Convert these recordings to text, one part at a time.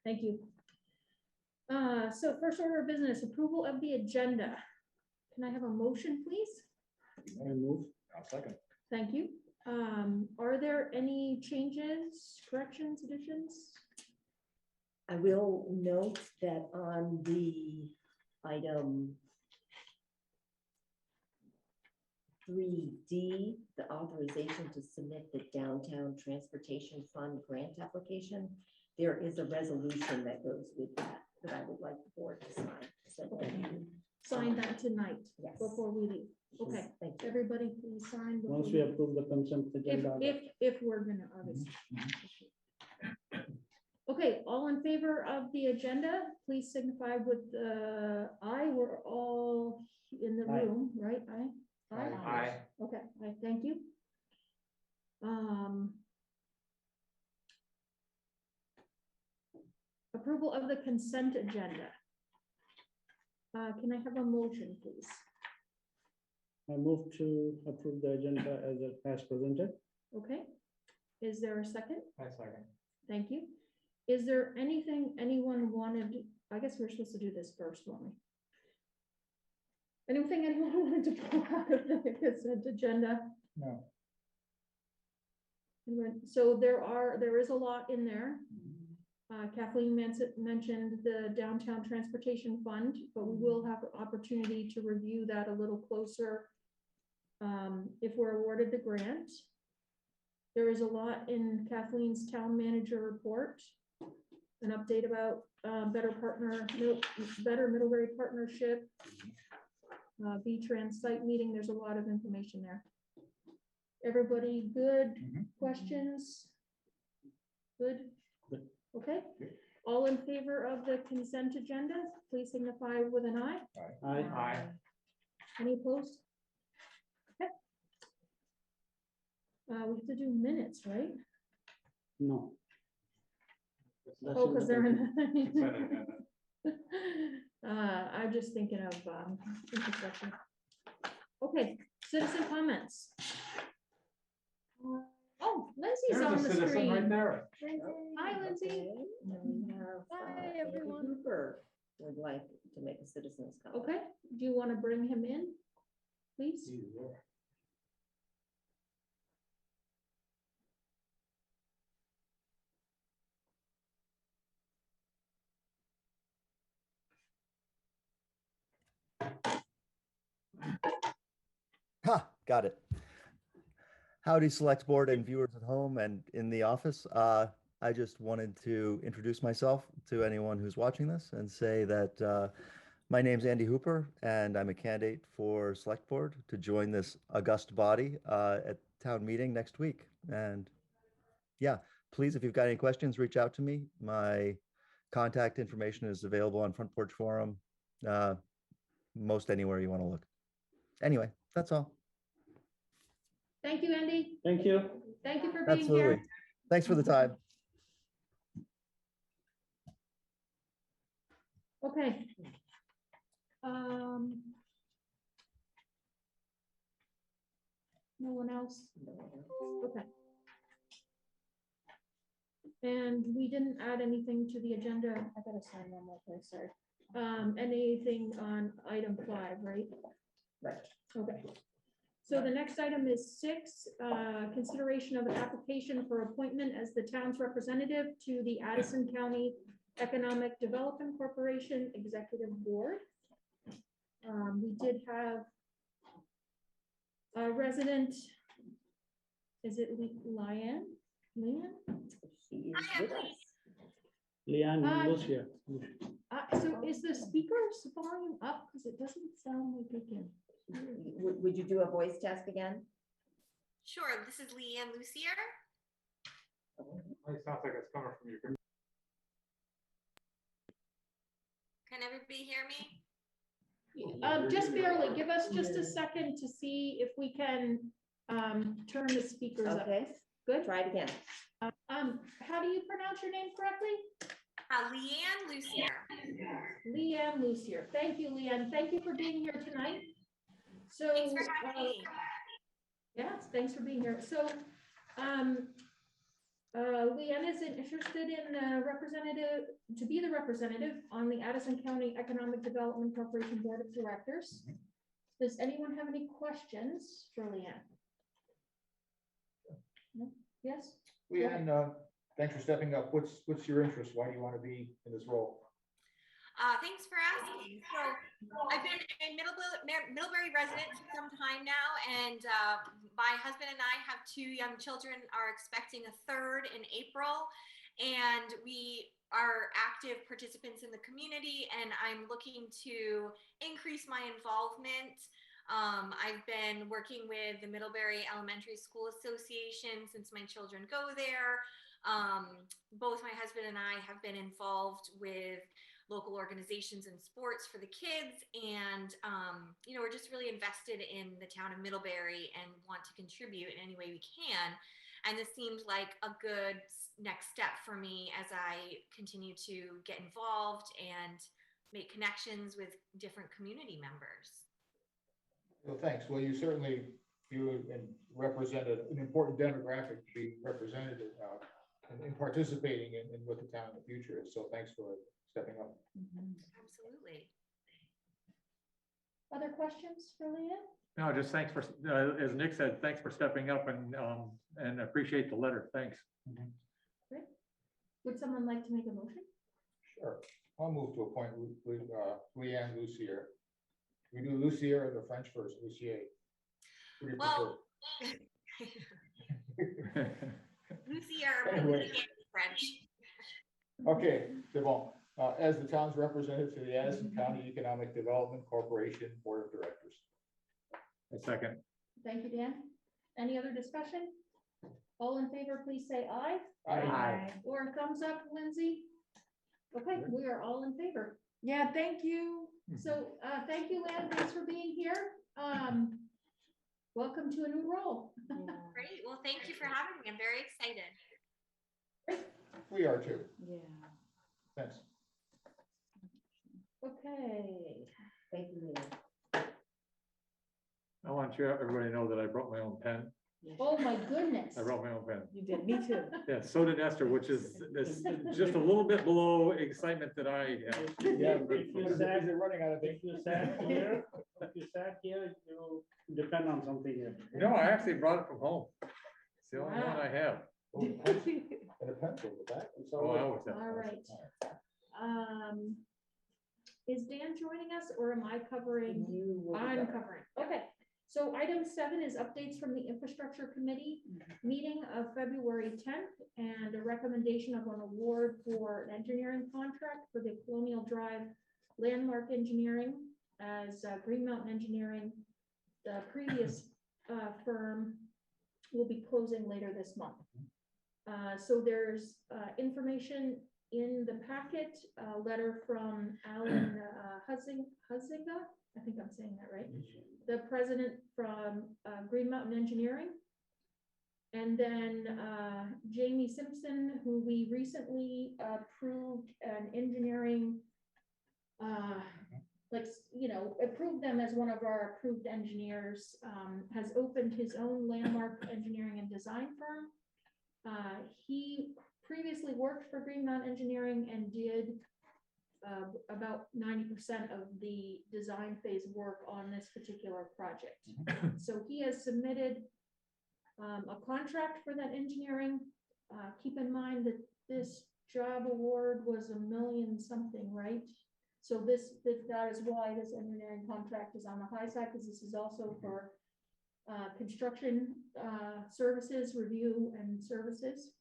Thank you. So first order of business, approval of the agenda. Can I have a motion, please? I move. I'll second. Thank you. Are there any changes, corrections, additions? I will note that on the item 3D, the authorization to submit the Downtown Transportation Fund grant application, there is a resolution that goes with that I would like the board to sign. So Sign that tonight yes. before we leave. Okay, Thank you. everybody please sign. before Once we approve the consent agenda. If we're gonna, obviously. Okay, all in favor of the agenda, please signify with aye. We're all in the Aye. room, right? Aye? Aye. Okay, thank you. Approval of the consent agenda. Can I have a motion, please? I move to approve the agenda as presented. Okay, is there a second? I second. Thank you. Is there anything anyone wanted, I guess we're supposed to do this first, won't we? Anything anyone wanted to pull out of the consent agenda? No. So there is a lot in there. Kathleen mentioned the Downtown Transportation Fund, but we will have an opportunity to review that a little closer if we're awarded the grant. There is a lot in Kathleen's town manager report, an update about better Middlebury partnership, V-Trans site meeting. There's a lot of information there. Everybody good? Questions? Good? Okay. All in favor of the consent agenda, please signify with an eye. Aye. Aye. Any opposed? Okay. We have to do minutes, right? No. That's Oh, in because the they're paper. in. I'm just thinking of infrastructure. Okay, citizen comments. Oh, Lindsay's on the There's a citizen screen. right there. Hi, Lindsay. Okay, and we have, Hi, Andy everyone. Hooper would like to make a citizen's comment. Okay, do you want to bring him in, please? Ha, got it. Howdy, Select Board and viewers at home and in the office. I just wanted to introduce myself to anyone who's watching this and say that my name's Andy Hooper and I'm a candidate for Select Board to join this august body at town meeting next week. And yeah, please, if you've got any questions, reach out to me. My contact information is available on Front Porch Forum, most anywhere you want to look. Anyway, that's all. Thank you, Andy. Thank you. Thank you for being Absolutely. here. Thanks for the time. Okay. No one else? Okay. And we didn't add anything to the agenda. I gotta sign one more place, sorry. Anything on item 5, right? Right. Okay. So the next item is 6, consideration of an application for appointment as the town's representative to the Addison County Economic Development Corporation Executive Board. We did have a resident, is it Leanne? She is with us. Leanne, Hi. Lucia. So is the speaker's volume up? Because it doesn't sound like it can. Would you do a voice test again? Sure, this is Leanne Lucier. It sounds like it's coming from your. Can everybody hear me? Just barely. Give us just a second to see if we can turn the speakers up. Okay, Good. try it again. How do you pronounce your name correctly? Leanne Lucier. Leanne Lucier. Thank you, Leanne. Thank you for being here tonight. So, Thanks for having me. yes, thanks for being here. So, Leanne is interested in to be the representative on the Addison County Economic Development Corporation Board of Directors. Does anyone have any questions for Leanne? No? Yes? Leanne, thanks for stepping up. What's your interest? Why do you want to be in this role? Thanks for asking. So I've been a Middlebury resident for some time now, and my husband and I have 2 young children, are expecting a third in April, and we are active participants in the community, and I'm looking to increase my involvement. I've been working with the Middlebury Elementary School Association since my children go there. Both my husband and I have been involved with local organizations and sports for the kids, and we're just really invested in the town of Middlebury and want to contribute in any way we can. And this seemed like a good next step for me as I continue to get involved and make connections with different community members. Well, thanks. Well, you certainly represent an important demographic to be represented in participating in what the town in the future is. So thanks for stepping up. Absolutely. Other questions for Leanne? No, just thanks for, as Nick said, thanks for stepping up and appreciate the letter. Thanks. Great. Would someone like to make a motion? Sure. I'll move to appoint Leanne Lucier. We do Lucier or the French first, Lucier. What do you Well, prefer? Lucier, Anyway. French. Okay, c'est bon. As the town's representative to the Addison County Economic Development Corporation Board of Directors. A second. Thank you, Dan. Any other discussion? All in favor, please say aye. Aye. Or a thumbs up, Lindsay? Okay, we are all in favor. Yeah, thank you. So, thank you, Leanne. Thanks for being here. Welcome to a new role. Great. Well, thank you for having me. I'm very excited. We are too. Yeah. Thanks. Okay. Thank you, Leanne. I want you, everybody to know that I brought my own pen. Oh, my goodness. I brought my own pen. You did, me too. Yeah, so did Esther, which is just a little bit below excitement that I have. Yeah, If you sat, you're running out of if you sat here, you depend on something here. No, I actually brought it from home. It's the only one I have. and a pencil in the back. Oh, I always have. All right. Is Dan joining us or am I covering? You will be I'm back. covering. Okay. So item 7 is updates from the Infrastructure Committee meeting of February 10th and a recommendation of an award for an engineering contract for the Colonial Drive landmark engineering as Green Mountain Engineering. The previous firm will be closing later this month. So there's information in the packet, a letter from Alan Huizinga. I think I'm saying that right. The president from Green Mountain Engineering. And then Jamie Simpson, who we recently approved an engineering, approved them as one of our approved engineers, has opened his own landmark engineering and design firm. He previously worked for Green Mountain Engineering and did about 90% of the design phase work on this particular project. So he has submitted a contract for that engineering. Keep in mind that this job award was $1 million something, right? So that is why this engineering contract is on the high side, because this is also for construction services, review and services.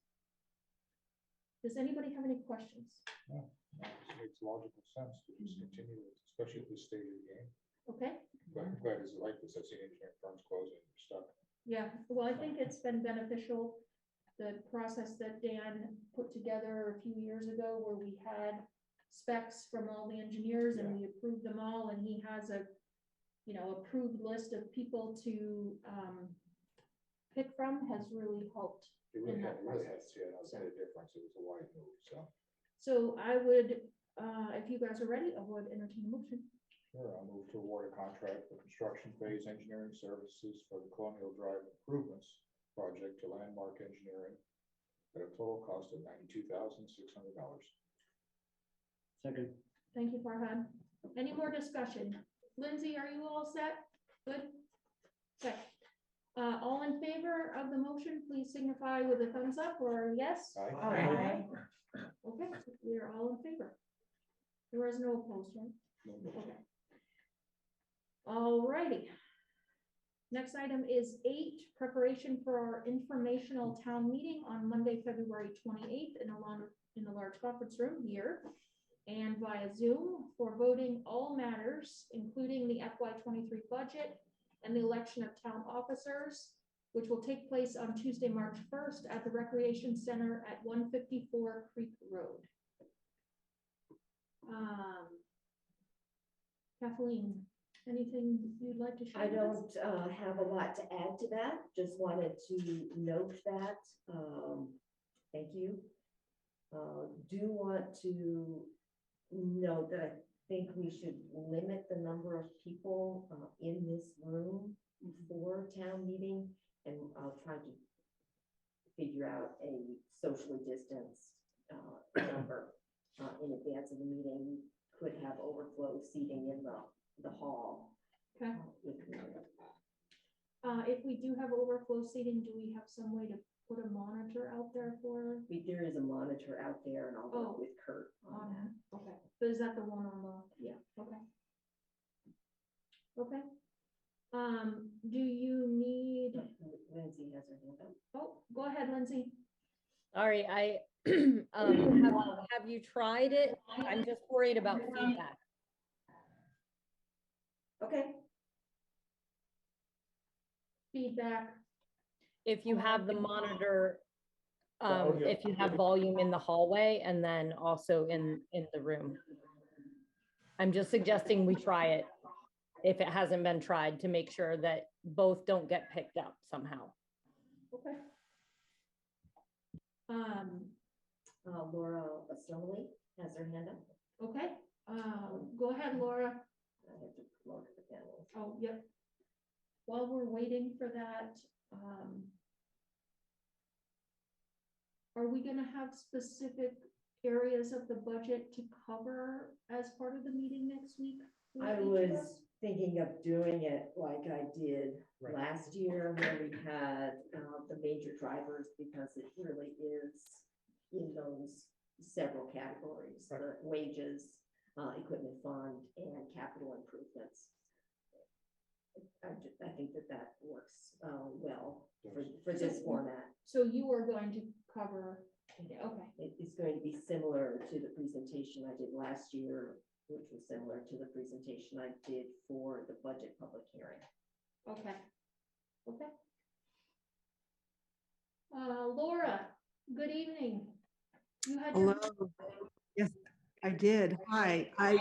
Does anybody have any questions? No, it makes logical sense to just continue, especially at this stage of the game. Okay. But I'm glad it's like this. I've seen engineering firms closing and stuff. Yeah, well, I think it's been beneficial, the process that Dan put together a few years ago where we had specs from all the engineers and we approved them all, and he has a, approved list of people to pick from has really helped. It really In that has, yeah, I've made a difference. It was a wide move, so. So I would, if you guys are ready, I would entertain a motion. Sure, I'll move to award a contract for construction phase engineering services for the Colonial Drive improvements project to Landmark Engineering at a total cost of $92,600. Second. Thank you, Farhad. Any more discussion? Lindsay, are you all set? Good? Okay. All in favor of the motion, please signify with a thumbs up or yes. Aye. Okay, we are all in favor. There is no opposed, right? Okay. All righty. Next item is 8, preparation for our informational town meeting on Monday, February 28th in the large conference room here and via Zoom for voting all matters, including the FY23 budget and the election of town officers, which will take place on Tuesday, March 1st at the Recreation Center at 154 Creek Road. Kathleen, anything you'd like to share? I with us? don't have a lot to add to that. Just wanted to note that. Thank you. Do want to note that I think we should limit the number of people in this room for town meeting, and I'll try to figure out a socially distanced number in advance of the meeting. We could have overflow seating in the hall. Okay. If needed. If we do have overflow seating, do we have some way to put a monitor out there for? There is a monitor out there, and I'll work with Kurt on that. Okay, but is that the one on the, yeah, okay. Okay. Do you need, Lindsay has her hand up. oh, go ahead, Lindsay. Sorry, I have you tried it? I'm just worried about feedback. Okay. Feedback. If you have the monitor, audio. if you have volume in the hallway and then also in the room. I'm just suggesting we try it if it hasn't been tried to make sure that both don't get picked up somehow. Okay. Laura Assembly has her hand up. Okay, go ahead, Laura. I have to promote the panel. Oh, yep. While we're waiting for that, are we gonna have specific areas of the budget to cover as part of the meeting next week? with I each of was us? thinking of doing it like I did Right. last year, where we had the major drivers, because it really is in those several categories, Right. the wages, equipment fund, and capital improvements. I think that works well for this format. So you are going to cover, okay, It's going to be similar to the presentation I did last year, which was similar to the presentation I did for the budget public hearing. okay, okay. Laura, good evening. You had your, Hello. Yes, I did. Hi, I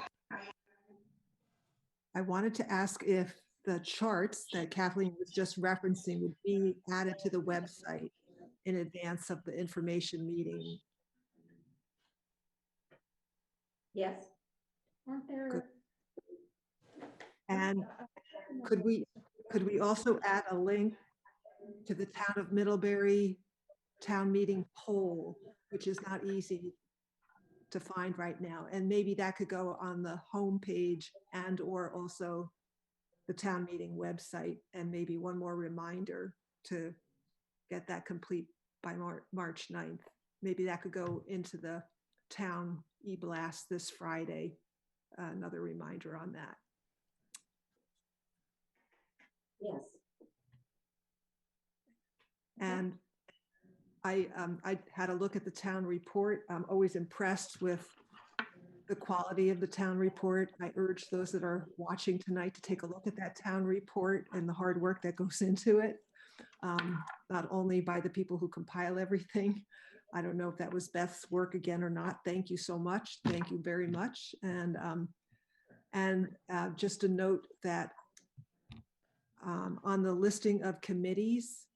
wanted to ask if the charts that Kathleen was just referencing would be added to the website in advance of the information meeting. Yes, aren't there? And could we also add a link to the Town of Middlebury town meeting poll, which is not easy to find right now? And maybe that could go on the homepage and or also the town meeting website, and maybe one more reminder to get that complete by March 9th. Maybe that could go into the town e-blast this Friday. Another reminder on that. yes. And I had a look at the town report. I'm always impressed with the quality of the town report. I urge those that are watching tonight to take a look at that town report and the hard work that goes into it. Not only by the people who compile everything. I don't know if that was Beth's work again or not. Thank you so much. Thank you very much. And just a note that on the listing of committees,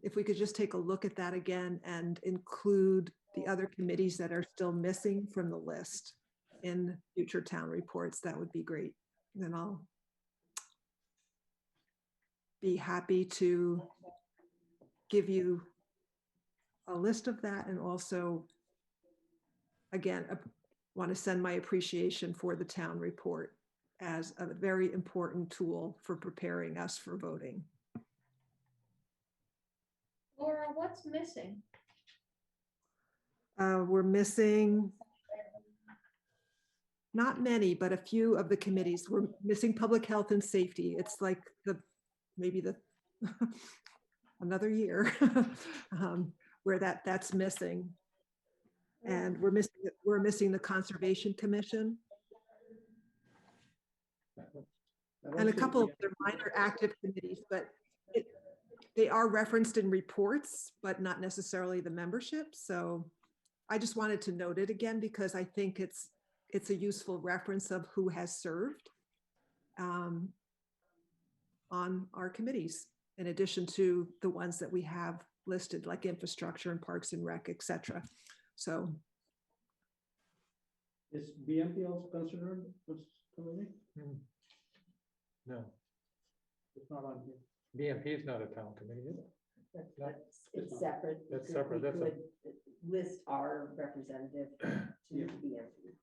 if we could just take a look at that again and include the other committees that are still missing from the list in future town reports, that would be great. Then I'll be happy to give you a list of that, and also, again, want to send my appreciation for the town report as a very important tool for preparing us for voting. Laura, what's missing? We're missing not many, but a few of the committees. We're missing public health and safety. It's like maybe the another year where that's missing. And we're missing the Conservation Commission and a couple of other minor active committees, but they are referenced in reports, but not necessarily the membership. So I just wanted to note it again because I think it's a useful reference of who has served on our committees, in addition to the ones that we have listed, like infrastructure and parks and rec, etc. So Is BMP also considered this committee? No, It's not on here. BMP is not a town committee, is it? It's separate. That's because separate, we that's a- could List our representative to the BMP.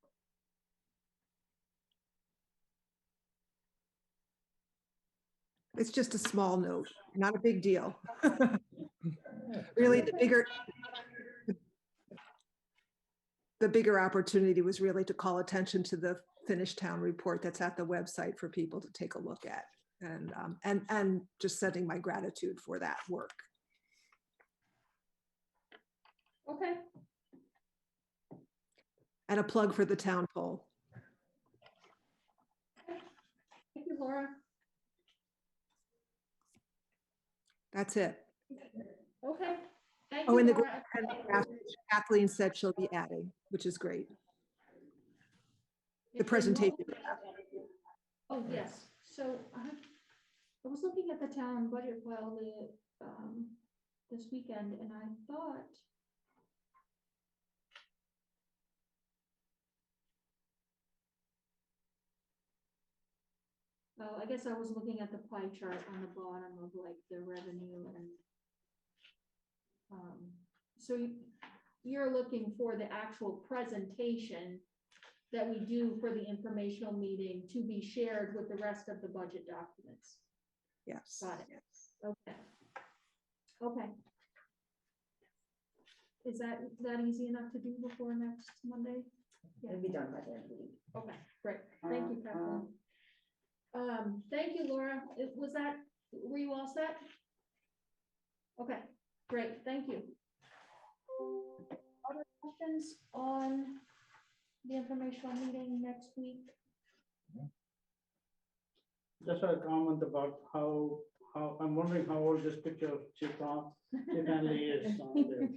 it's just a small note, not a big deal. Really, the bigger opportunity was really to call attention to the finished town report that's at the website for people to take a look at, and just sending my gratitude for that work. Okay, And a plug for the town poll. thank you, Laura. That's it. Okay, thank Oh, you, and the Laura. Kathleen said she'll be adding, which is great. The And presentation. Oh, yes, so I was looking at the town budget file this weekend, and I thought I guess I was looking at the pie chart on the bottom of like the revenue and so you're looking for the actual presentation that we do for the informational meeting to be shared with the rest of the budget documents. Yes. Got it. Okay. Okay. Is that easy enough to do before next Monday? It'll be done by the end of the week. Okay, great. Thank you, Kathleen. Thank you, Laura. Were you all set? Okay, great. Thank you. Other questions on the informational meeting next week? Just a comment about how I'm wondering how old this picture of Chief Hanley is on there.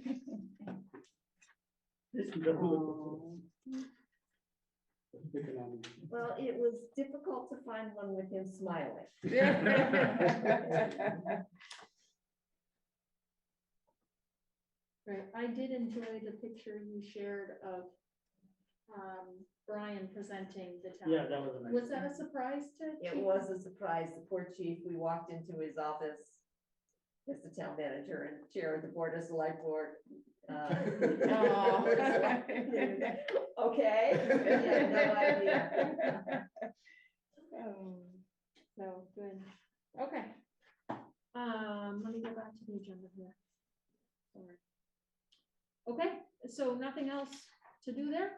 Well, it was difficult to find one with him smiling. Right, I did enjoy the picture you shared of Brian presenting the town. Yeah, that was a nice. Was that a surprise to? It Chief? was a surprise. The poor chief, we walked into his office as the town manager and chair of the board of select board. Okay. Yeah, no idea. So good. Okay. Let me go back to the agenda here. Sorry. Okay, so nothing else to do there?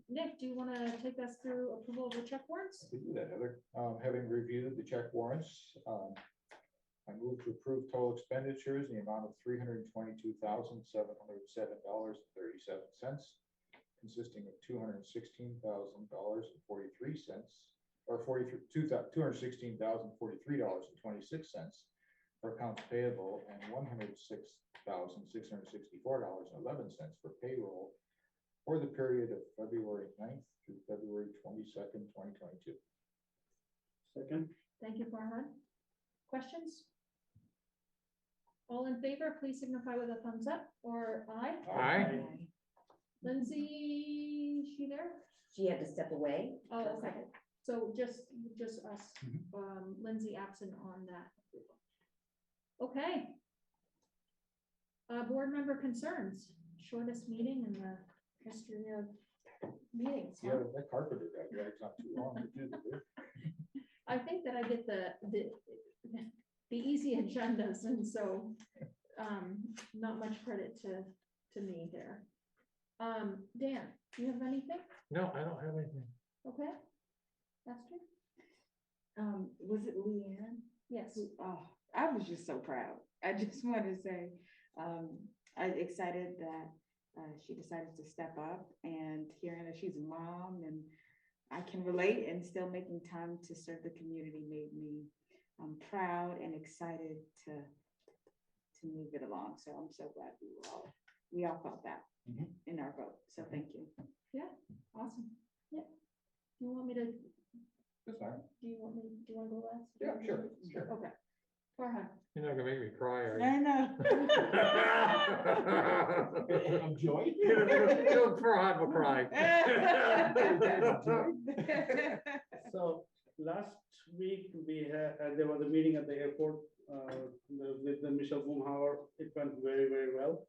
Nick, do you want to take us through approval of the check warrants? We do that, Heather. Having reviewed the check warrants, I move to approve total expenditures in the amount of $322,707.37, consisting of $216,000.43 or $216,043.26 for accounts payable and $106,664.11 for payroll for the period of February 9th through February 22nd, 2022. Second. Thank you, Farhad. Questions? All in favor, please signify with a thumbs up or aye. Aye. Lindsay, is she there? She had to step away. Oh, okay. So just us, Mhm. Lindsay absent on that. Okay. Board member concerns, shortest meeting in the history of meetings. huh? Yeah, that carpenter guy drags not too long to do the. I think that I get the easy agendas, and so, not much credit to me there. Dan, do you have anything? No, I don't have anything. Okay. Esther? Was it Leanne? Yes. Oh, I was just so proud. I just want to say, I'm excited that she decided to step up, and hearing that she's a mom and I can relate and still making time to serve the community made me proud and excited to move it along. So I'm so glad we all felt that in our vote. So thank you. Yeah, awesome. Yeah. Do you want me to, That's fine. do you want to go last? Yeah, sure. Okay. Farhan. You're not gonna make me cry, are you? I know. I'm Joy. Don't Farhan will cry. So last week we had, there was a meeting at the airport with the Michelle Boomhauer. It went very, very well.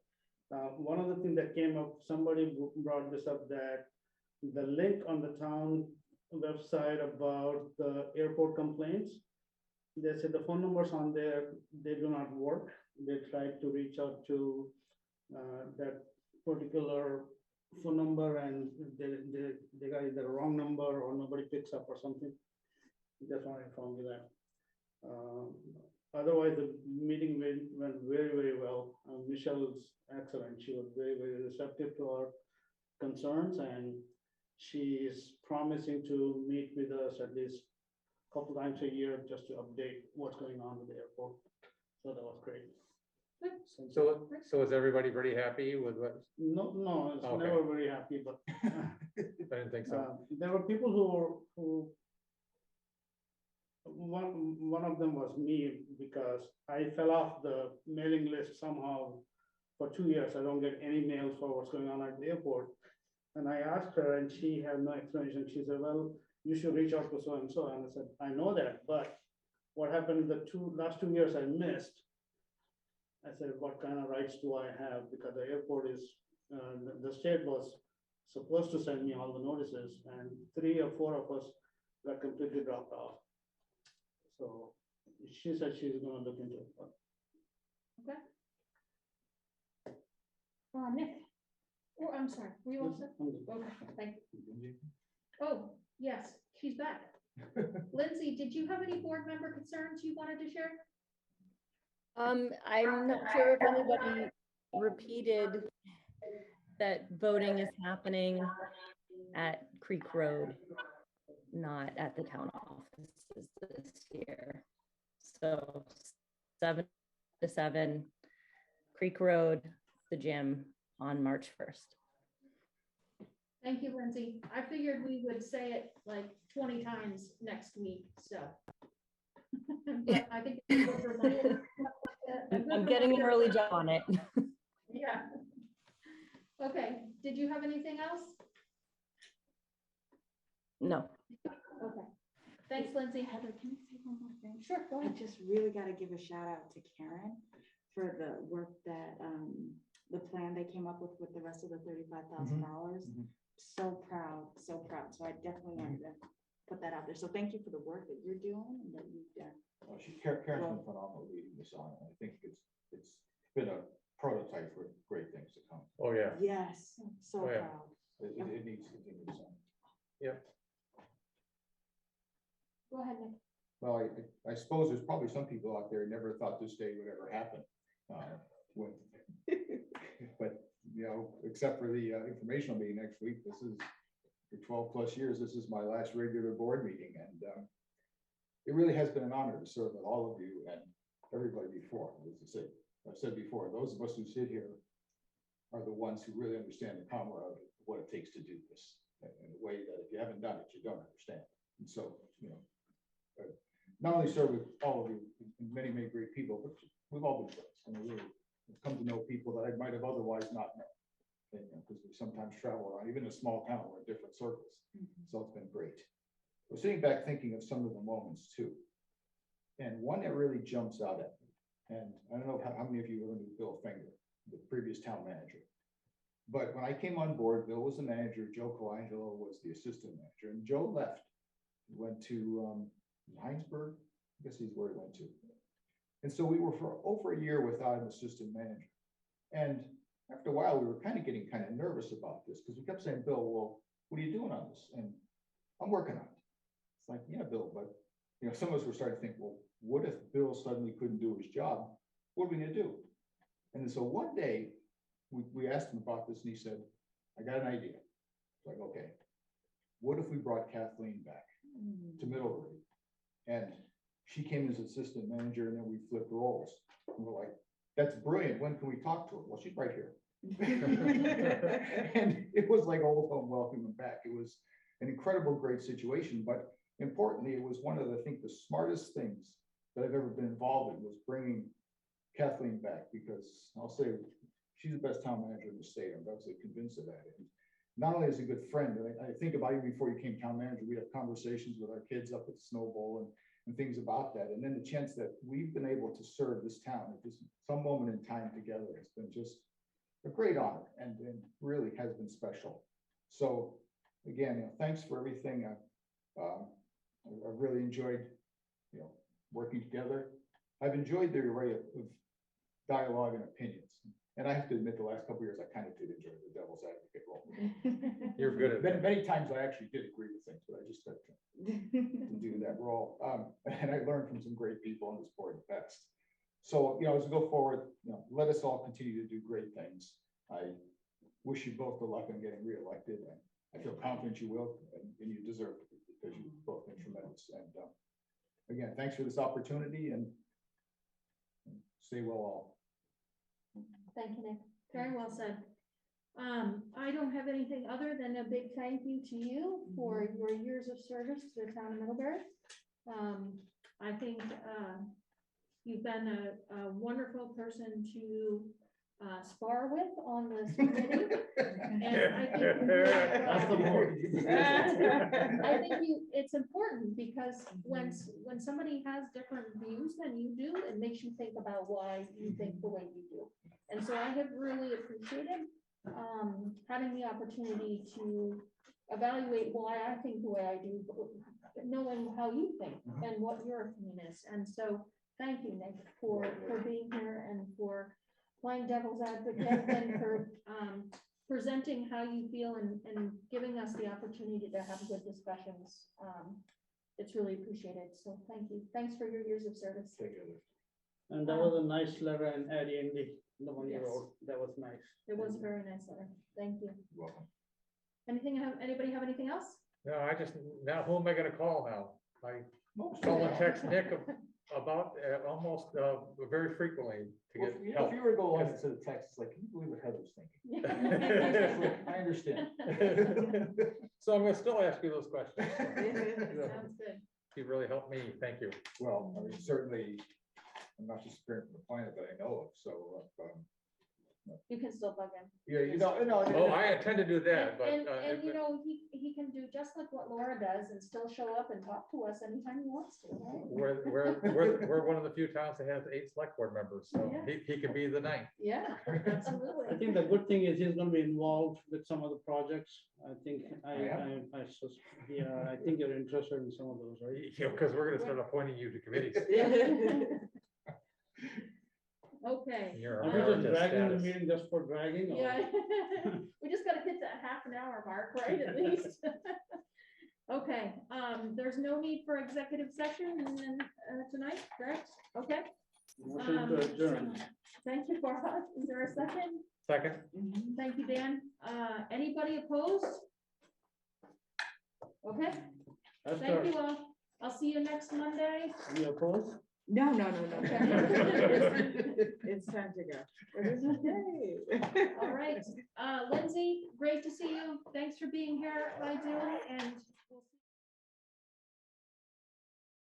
One of the things that came up, somebody brought this up, that the link on the town website about the airport complaints, they said the phone numbers on there, they do not work. They tried to reach out to that particular phone number, and they got either the wrong number or nobody picks up or something. Just want to inform you that. Otherwise, the meeting went very, very well. Michelle is excellent. She was very, very receptive to our concerns, and she is promising to meet with us at least a couple times a year just to update what's going on with the airport. So that was great. So is everybody pretty happy with what? No, it's Okay. never very happy, but I didn't think so. there were people who one of them was me, because I fell off the mailing list somehow for 2 years. I don't get any mails for what's going on at the airport. And I asked her, and she had no explanation. She said, well, you should reach out to so-and-so. And I said, I know that, but what happened the last 2 years I missed? I said, what kind of rights do I have? Because the airport is, the state was supposed to send me all the notices, and 3 or 4 of us got completely dropped off. So she said she's gonna look into it. Okay. Nick. Oh, I'm sorry. Were you all set? Okay, thank you. Oh, yes, she's back. Lindsay, did you have any board member concerns you wanted to share? I'm not sure if anybody repeated that voting is happening at Creek Road, not at the town offices this year. So 7 to 7, Creek Road, the gym, on March 1st. Thank you, Lindsay. I figured we would say it like 20 times next week, so. But I think it's a good reminder. I'm getting an early job on it. Yeah. Okay, did you have anything else? No. Okay. Thanks, Lindsay. Heather, can I say one more thing? Sure, go I ahead. just really got to give a shout out to Karen for the work that, the plan they came up with the rest of the $35,000. So proud, so proud. So I definitely wanted to put that out there. So thank you for the work that you're doing and that you've done. Well, Karen's been phenomenal leading this on. I think it's been a prototype for great things to come. Oh, yeah. Yes, so Oh, yeah. proud. It needs to continue this on. Yep. Go ahead, Nick. Well, I suppose there's probably some people out there who never thought this day would ever happen. But, you know, except for the informational meeting next week, this is, for 12+ years, this is my last regular board meeting. And it really has been an honor to serve with all of you and everybody before. As I've said before, those of us who sit here are the ones who really understand the camaraderie of what it takes to do this in a way that if you haven't done it, you don't understand. And so, you know, not only serve with all of you, many, many great people, but we've all been friends, and I really come to know people that I might have otherwise not known. Because we sometimes travel around, even in a small town, we're in different circles. So it's been great. We're sitting back thinking of some of the moments too. And one that really jumps out at me, and I don't know how many of you ever knew Bill Finger. the previous town manager. But when I came on board, Bill was the manager, Joe Colonial was the assistant manager, and Joe left. He went to Heinsberg, I guess he's where he went to. And so we were for over a year without an assistant manager. And after a while, we were getting nervous about this because we kept saying, Bill, well, what are you doing on this? And I'm working on it. It's like, yeah, Bill, but some of us were starting to think, well, what if Bill suddenly couldn't do his job? What are we gonna do? And then so one day we asked him about this and he said, I got an idea. It's like, okay, what if we brought Kathleen back to Middlebury? And she came as assistant manager and then we flipped roles. And we're like, that's brilliant. When can we talk to her? Well, she's right here. And it was like old home welcoming back. It was an incredible, great situation. But importantly, it was one of the, I think, the smartest things that I've ever been involved in was bringing Kathleen back, because I'll say she's the best town manager in the state. I'm absolutely convinced of that. And not only is a good friend, but I think about even before you became town manager, we'd have conversations with our kids up at the Snow Bowl and things about that. And then the chance that we've been able to serve this town at just some moment in time together has been just a great honor and really has been special. So again, thanks for everything. I've really enjoyed, working together. I've enjoyed the array of dialogue and opinions. And I have to admit, the last couple of years, I did enjoy the devil's advocate role. You're good at that. Many times I actually did agree with things, but I just had to do that role. And I learned from some great people on this board the best. So, as we go forward, let us all continue to do great things. I wish you both the luck in getting reelected. And I feel confident you will, and you deserve it because you've both been tremendous. And again, thanks for this opportunity and stay well all. Thank you, Nick. Very well said. I don't have anything other than a big thank you to you for your years of service to the town of Middlebury. I think you've been a wonderful person to spar with on this committee. And I think it's important because when somebody has different views than you do, it makes you think about why you think the way you do. And so I have really appreciated having the opportunity to evaluate why I think the way I do, knowing how you think and what your opinion is. And so thank you, Nick, for being here and for playing devil's advocate and for presenting how you feel and giving us the opportunity to have good discussions. It's really appreciated. So thank you. Thanks for your years of service. And that was a nice letter and Andy, the one you Yes. wrote. That was nice. It was a very nice letter. Thank you. You're welcome. Anybody have anything else? No, now who am I gonna call now? I call and text Nick about almost very frequently to get If help. you were to go on instead of text, it's like, can you believe what Heather's thinking? I understand. So I'm gonna still ask you those questions. Sounds good. You really helped me. Thank you. Well, I mean, certainly, I'm not just speaking from the planet that I know of, so. You can still bug him. Yeah, Oh, I intend to do that, but. And he can do just like what Laura does and still show up and talk to us anytime he wants to, right? We're one of the few towns that has 8 select board members, so Yeah. he could be the 9th. Yeah, I absolutely. think the good thing is he's gonna be involved with some of the projects. I think, I think you're interested in some of those, right? Because we're gonna start appointing you to committees. Okay. You're Are on we our just dragging the status. meeting just for dragging? or- Yeah, we just gotta hit that half an hour mark, right, at least. Okay, there's no need for executive session tonight, correct? Okay. Motion to adjourn. Thank you, Farha. Is there a second? Second. Thank you, Dan. Anybody opposed? Okay, That's thank you all. I'll see you next Monday. You opposed? No. Okay. It's time to go. All right, Lindsay, great to see you. Thanks for being here. I do, and